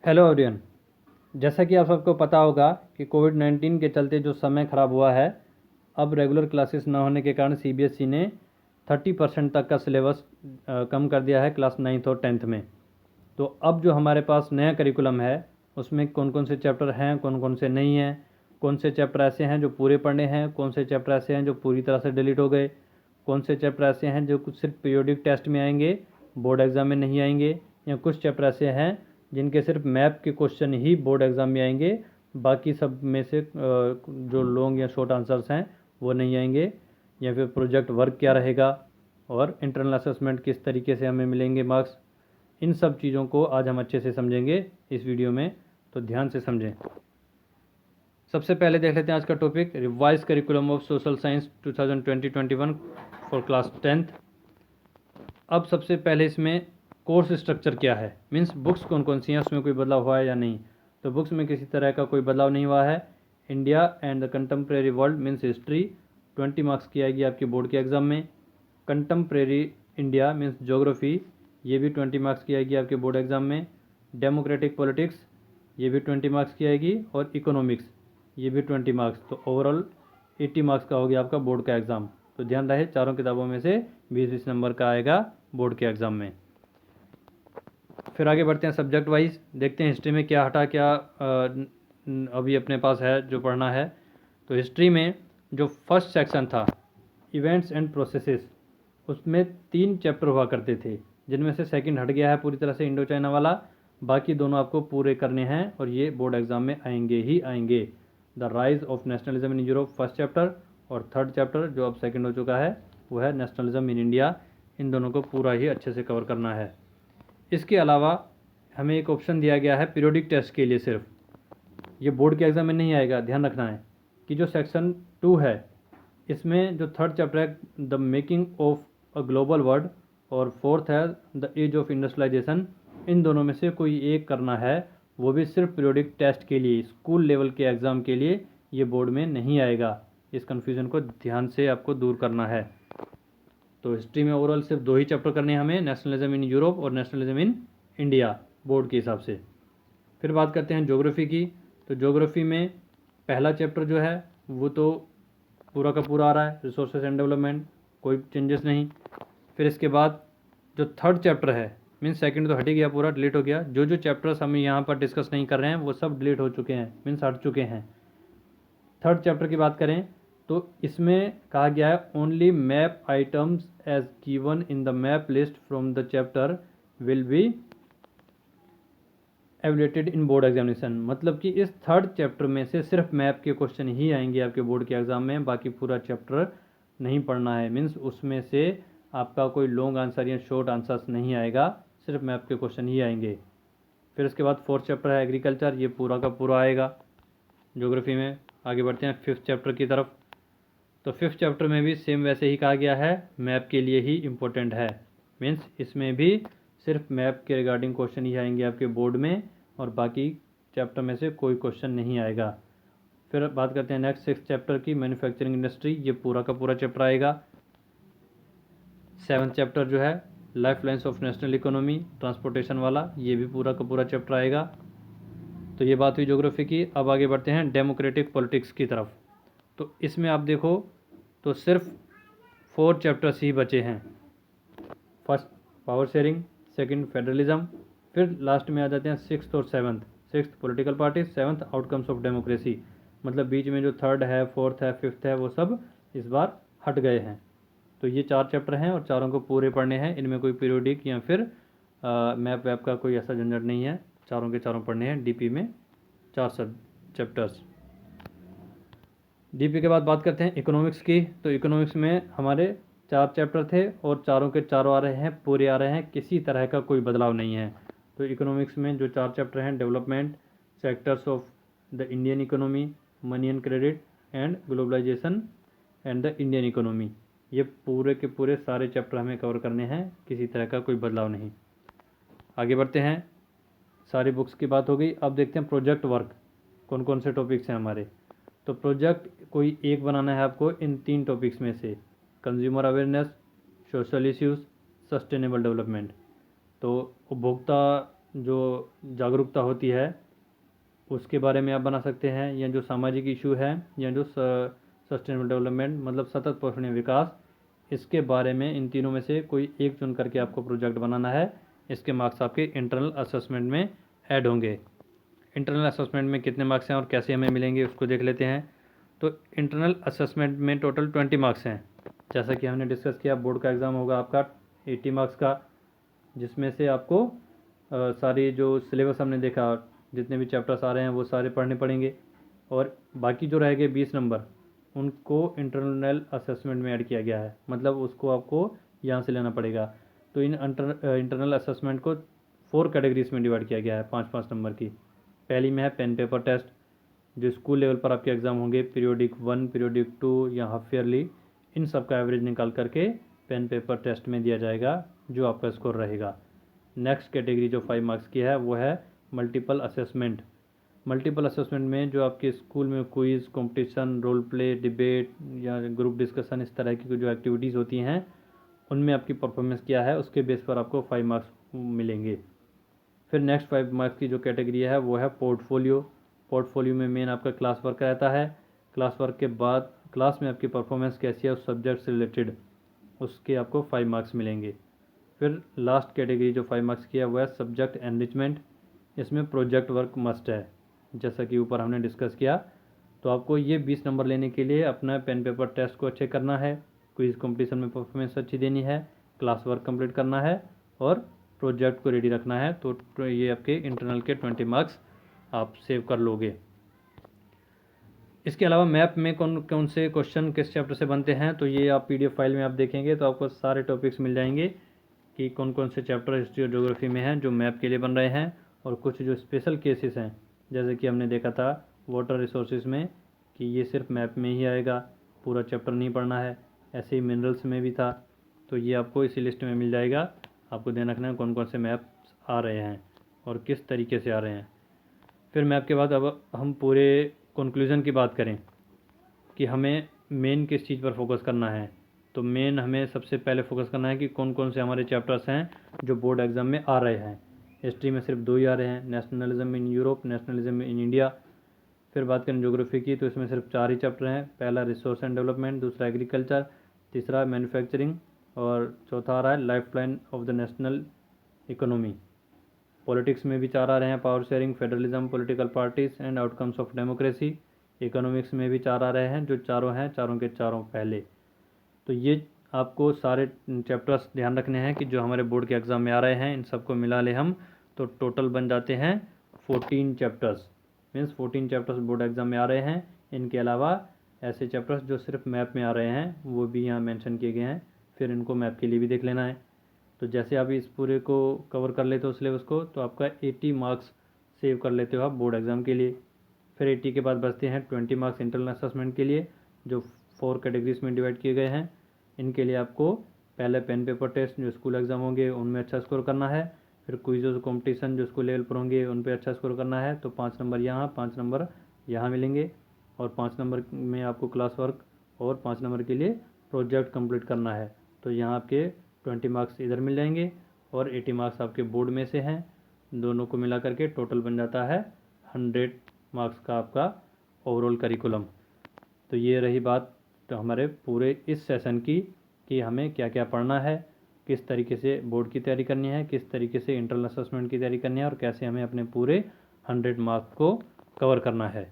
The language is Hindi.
Hello everyone. जैसा कि आप सबको पता होगा कि कोविड-19 के चलते जो समय ख़राब हुआ है, अब रेगुलर क्लासेस न होने के कारण सीबीएसई ने 30% तक का सिलेबस कम कर दिया है क्लास 9th और 10th में। तो अब जो हमारे पास नया करिकुलम है, उसमें कौन कौन से चैप्टर हैं, कौन कौन से नहीं हैं, कौन से चैप्टर ऐसे हैं जो पूरे पढ़ने हैं, कौन से चैप्टर ऐसे हैं जो पूरी तरह से डिलीट हो गए, कौन से चैप्टर ऐसे हैं जो कुछ सिर्फ पीरियोडिक टेस्ट में आएंगे, बोर्ड एग्ज़ाम में नहीं आएंगे, या कुछ चैप्टर ऐसे हैं जिनके सिर्फ मैप के क्वेश्चन ही बोर्ड एग्ज़ाम में आएंगे, बाकी सब में से जो लॉन्ग या शॉर्ट आंसर्स हैं वो नहीं आएंगे, या फिर प्रोजेक्ट वर्क क्या रहेगा और इंटरनल असेसमेंट किस तरीके से हमें मिलेंगे मार्क्स। इन सब चीज़ों को आज हम अच्छे से समझेंगे इस वीडियो में, तो ध्यान से समझें। सबसे पहले देख लेते हैं आज का topic, revise curriculum of social science 2020-21 for class 10th। अब सबसे पहले इसमें कोर्स स्ट्रक्चर क्या है, मीन्स बुक्स कौन कौन सी हैं, उसमें कोई बदलाव हुआ है या नहीं। तो बुक्स में किसी तरह का कोई बदलाव नहीं हुआ है। India and the contemporary world means history 20 marks की आएगी आपके बोर्ड के एग्ज़ाम में। कंटेम्प्रेरी इंडिया मीन्स ज्योग्राफी, ये भी 20 मार्क्स की आएगी आपके बोर्ड एग्ज़ाम में। डेमोक्रेटिक पॉलिटिक्स, ये भी 20 मार्क्स की आएगी। और इकोनॉमिक्स, ये भी 20 मार्क्स। तो ओवरऑल 80 मार्क्स का हो गया आपका बोर्ड का एग्ज़ाम। तो ध्यान रहे, चारों किताबों में से 20-20 नंबर का आएगा बोर्ड के एग्ज़ाम में। फिर आगे बढ़ते हैं सब्जेक्ट वाइज, देखते हैं हिस्ट्री में क्या हटा, क्या अभी अपने पास है जो पढ़ना है। तो हिस्ट्री में जो फर्स्ट सेक्शन था, इवेंट्स एंड प्रोसेसेस, उसमें 3 चैप्टर हुआ करते थे, जिनमें से सेकंड हट गया है पूरी तरह से, इंडो चाइना वाला। बाकी दोनों आपको पूरे करने हैं और ये बोर्ड एग्ज़ाम में आएंगे ही आएंगे। The rise of nationalism in Europe first chapter, और थर्ड चैप्टर जो अब सेकंड हो चुका है वो है नेशनलिज्म इन इंडिया। इन दोनों को पूरा ही अच्छे से कवर करना है। इसके अलावा हमें एक ऑप्शन दिया गया है पीरियोडिक टेस्ट के लिए सिर्फ, ये बोर्ड के एग्ज़ाम में नहीं आएगा, ध्यान रखना है कि जो सेक्शन 2 है, इसमें जो थर्ड चैप्टर है the making of a global world, और फोर्थ है द एज ऑफ इंडस्ट्रियलाइजेशन, इन दोनों में से कोई एक करना है, वो भी सिर्फ पीरियोडिक टेस्ट के लिए, स्कूल लेवल के एग्ज़ाम के लिए, ये बोर्ड में नहीं आएगा। इस कन्फ्यूज़न को ध्यान से आपको दूर करना है। तो हिस्ट्री में ओवरऑल सिर्फ 2 ही चैप्टर करने हैं हमें, नेशनलिज्म इन यूरोप और नेशनलिज्म इन इंडिया, बोर्ड के हिसाब से। फिर बात करते हैं ज्योग्राफी की। तो ज्योग्राफी में पहला चैप्टर जो है वो तो पूरा का पूरा आ रहा है, रिसोर्सेज एंड डेवलपमेंट, कोई चेंजेस नहीं। फिर इसके बाद जो थर्ड चैप्टर है, मीन्स सेकंड तो हट ही गया, पूरा डिलीट हो गया। जो जो चैप्टर्स हम यहाँ पर डिस्कस नहीं कर रहे हैं वो सब डिलीट हो चुके हैं, मीन्स हट चुके हैं। थर्ड चैप्टर की बात करें तो इसमें कहा गया है only map items as given in the map list from the chapter will be evaluated in board examination. मतलब कि इस थर्ड चैप्टर में से सिर्फ मैप के क्वेश्चन ही आएंगे आपके बोर्ड के एग्ज़ाम में, बाकी पूरा चैप्टर नहीं पढ़ना है। मीन्स उसमें से आपका कोई लॉन्ग आंसर या शॉर्ट आंसर्स नहीं आएगा, सिर्फ मैप के क्वेश्चन ही आएंगे। फिर उसके बाद फोर्थ चैप्टर है एग्रीकल्चर, ये पूरा का पूरा आएगा ज्योग्राफी में। आगे बढ़ते हैं फिफ्थ चैप्टर की तरफ। तो फिफ्थ चैप्टर में भी सेम वैसे ही कहा गया है, मैप के लिए ही इम्पोर्टेंट है। मीन्स इसमें भी सिर्फ मैप के रिगार्डिंग क्वेश्चन ही आएंगे आपके बोर्ड में, और बाकी चैप्टर में से कोई क्वेश्चन नहीं आएगा। फिर बात करते हैं नेक्स्ट सिक्स चैप्टर की, मैन्युफैक्चरिंग इंडस्ट्री, ये पूरा का पूरा चैप्टर आएगा। सेवन्थ चैप्टर जो है life lines of national economy, transportation वाला, ये भी पूरा का पूरा चैप्टर आएगा। तो ये बात हुई ज्योग्राफी की। अब आगे बढ़ते हैं डेमोक्रेटिक पॉलिटिक्स की तरफ। तो इसमें आप देखो तो सिर्फ 4 चैप्टर्स ही बचे हैं। First power sharing, second federalism, फिर लास्ट में आ जाते हैं सिक्स्थ और seventh. Sixth political parties, seventh outcomes of democracy. मतलब बीच में जो थर्ड है, फोर्थ है, फिफ्थ है, वो सब इस बार हट गए हैं। तो ये 4 चैप्टर हैं और चारों को पूरे पढ़ने हैं। इनमें कोई पीरियोडिक या फिर मैप वैप का कोई ऐसा झंझट नहीं है, चारों के चारों पढ़ने हैं डीपी में, 4 सब चैप्टर्स। डीपी के बाद बात करते हैं इकोनॉमिक्स की। तो इकोनॉमिक्स में हमारे 4 चैप्टर थे और चारों के चारों आ रहे हैं, पूरे आ रहे हैं, किसी तरह का कोई बदलाव नहीं है। तो इकोनॉमिक्स में जो 4 चैप्टर हैं, development, sectors of the Indian economy, money and credit and globalisation and the Indian economy, ये पूरे के पूरे सारे चैप्टर हमें कवर करने हैं, किसी तरह का कोई बदलाव नहीं। आगे बढ़ते हैं, सारी बुक्स की बात हो गई। अब देखते हैं प्रोजेक्ट वर्क, कौन कौन से टॉपिक्स हैं हमारे। तो प्रोजेक्ट कोई एक बनाना है आपको इन 3 टॉपिक्स में से, consumer awareness, social issues, sustainable development. तो उपभोक्ता जो जागरूकता होती है उसके बारे में आप बना सकते हैं, या जो सामाजिक इशू है, या जो सस्टेनेबल डेवलपमेंट मतलब सतत पोषणीय विकास, इसके बारे में इन तीनों में से कोई एक चुन करके आपको प्रोजेक्ट बनाना है। इसके मार्क्स आपके इंटरनल असेसमेंट में ऐड होंगे। इंटरनल असेसमेंट में कितने मार्क्स हैं और कैसे हमें मिलेंगे उसको देख लेते हैं। तो इंटरनल असेसमेंट में टोटल 20 मार्क्स हैं। जैसा कि हमने डिस्कस किया, बोर्ड का एग्ज़ाम होगा आपका 80 मार्क्स का, जिसमें से आपको सारी जो सिलेबस हमने देखा, जितने भी चैप्टर्स आ रहे हैं वो सारे पढ़ने पड़ेंगे, और बाकी जो रह गए 20 नंबर उनको इंटरनल असेसमेंट में ऐड किया गया है, मतलब उसको आपको यहाँ से लेना पड़ेगा। तो इन इंटरनल असेसमेंट को 4 कैटेगरीज में डिवाइड किया गया है, 5-5 नंबर की। पहली में है पेन पेपर टेस्ट, जो स्कूल लेवल पर आपके एग्ज़ाम होंगे, पीरियोडिक 1, पीरियोडिक 2 या हाफ ईयरली, इन सब का एवरेज निकाल करके पेन पेपर टेस्ट में दिया जाएगा, जो आपका स्कोर रहेगा। नेक्स्ट कैटेगरी जो 5 मार्क्स की है वो है मल्टीपल असेसमेंट। मल्टीपल असेसमेंट में जो आपके स्कूल में quiz, competition, role play, debate या ग्रुप डिस्कशन, इस तरह की जो एक्टिविटीज़ होती हैं उनमें आपकी परफॉर्मेंस क्या है उसके बेस पर आपको 5 मार्क्स मिलेंगे। फिर नेक्स्ट 5 मार्क्स की जो कैटेगरी है वो है पोर्टफोलियो। पोर्टफोलियो में मेन आपका क्लास वर्क रहता है। क्लास वर्क के बाद क्लास में आपकी परफॉर्मेंस कैसी है उस सब्जेक्ट से रिलेटेड, उसके आपको 5 मार्क्स मिलेंगे। फिर लास्ट कैटेगरी जो 5 मार्क्स की है वो है सब्जेक्ट एनरिचमेंट। इसमें प्रोजेक्ट वर्क मस्ट है, जैसा कि ऊपर हमने डिस्कस किया। तो आपको ये 20 नंबर लेने के लिए अपना पेन पेपर टेस्ट को अच्छे करना है, क्विज़ कंपटीशन में परफॉर्मेंस अच्छी देनी है, क्लास वर्क कंप्लीट करना है और प्रोजेक्ट को रेडी रखना है। तो ये आपके इंटरनल के 20 मार्क्स आप सेव कर लोगे। इसके अलावा मैप में कौन कौन से क्वेश्चन किस चैप्टर से बनते हैं, तो ये आप PDF फाइल में आप देखेंगे तो आपको सारे टॉपिक्स मिल जाएंगे कि कौन कौन से चैप्टर हिस्ट्री और ज्योग्राफी में हैं जो मैप के लिए बन रहे हैं, और कुछ जो स्पेशल केसेस हैं, जैसे कि हमने देखा था वाटर रिसोर्सेज में कि ये सिर्फ मैप में ही आएगा, पूरा चैप्टर नहीं पढ़ना है। ऐसे ही मिनरल्स में भी था, तो ये आपको इसी लिस्ट में मिल जाएगा। आपको ध्यान रखना है कौन कौन से मैप्स आ रहे हैं और किस तरीके से आ रहे हैं। फिर मैप के बाद अब हम पूरे कंक्लूज़न की बात करें कि हमें मेन किस चीज़ पर फोकस करना है। तो मेन हमें सबसे पहले फोकस करना है कि कौन कौन से हमारे चैप्टर्स हैं जो बोर्ड एग्ज़ाम में आ रहे हैं। हिस्ट्री में सिर्फ 2 ही आ रहे हैं, nationalism in Europe, nationalism in India. फिर बात करें ज्योग्राफी की तो इसमें सिर्फ 4 ही चैप्टर हैं। पहला रिसोर्स एंड डेवलपमेंट, दूसरा एग्रीकल्चर, तीसरा मैन्युफैक्चरिंग और चौथा आ रहा है life line of the national economy. Politics में भी 4 आ रहे हैं, power sharing, federalism, political parties and outcomes of democracy. Economics में भी 4 आ रहे हैं, जो चारों हैं चारों के चारों पहले। तो ये आपको सारे चैप्टर्स ध्यान रखने हैं कि जो हमारे बोर्ड के एग्ज़ाम में आ रहे हैं, इन सबको मिला ले हम तो टोटल बन जाते हैं 14 chapters. Means 14 chapters board exam में आ रहे हैं। इनके अलावा ऐसे चैप्टर्स जो सिर्फ मैप में आ रहे हैं वो भी यहाँ मेंशन किए गए हैं, फिर इनको मैप के लिए भी देख लेना है। तो जैसे आप इस पूरे को कवर कर लेते हो सिलेबस को, तो आपका 80 मार्क्स सेव कर लेते हो आप बोर्ड एग्ज़ाम के लिए। फिर 80 के बाद बचते हैं 20 मार्क्स इंटरनल असेसमेंट के लिए, जो 4 कैटेगरीज में डिवाइड किए गए हैं। इनके लिए आपको पहले पेन पेपर टेस्ट जो स्कूल एग्ज़ाम होंगे उनमें अच्छा स्कोर करना है। फिर क्विज़ कंपटीशन जो स्कूल लेवल पर होंगे उन पर अच्छा स्कोर करना है। तो 5 नंबर यहाँ, 5 नंबर यहाँ मिलेंगे, और 5 नंबर में आपको क्लास वर्क और 5 नंबर के लिए प्रोजेक्ट कंप्लीट करना है। तो यहाँ आपके 20 मार्क्स इधर मिल जाएंगे और 80 मार्क्स आपके बोर्ड में से हैं। दोनों को मिला करके टोटल बन जाता है 100 मार्क्स का आपका ओवरऑल करिकुलम। तो ये रही बात तो हमारे पूरे इस सेशन की कि हमें क्या क्या पढ़ना है, किस तरीके से बोर्ड की तैयारी करनी है, किस तरीके से इंटरनल असेसमेंट की तैयारी करनी है, और कैसे हमें अपने पूरे 100 मार्क्स को कवर करना है।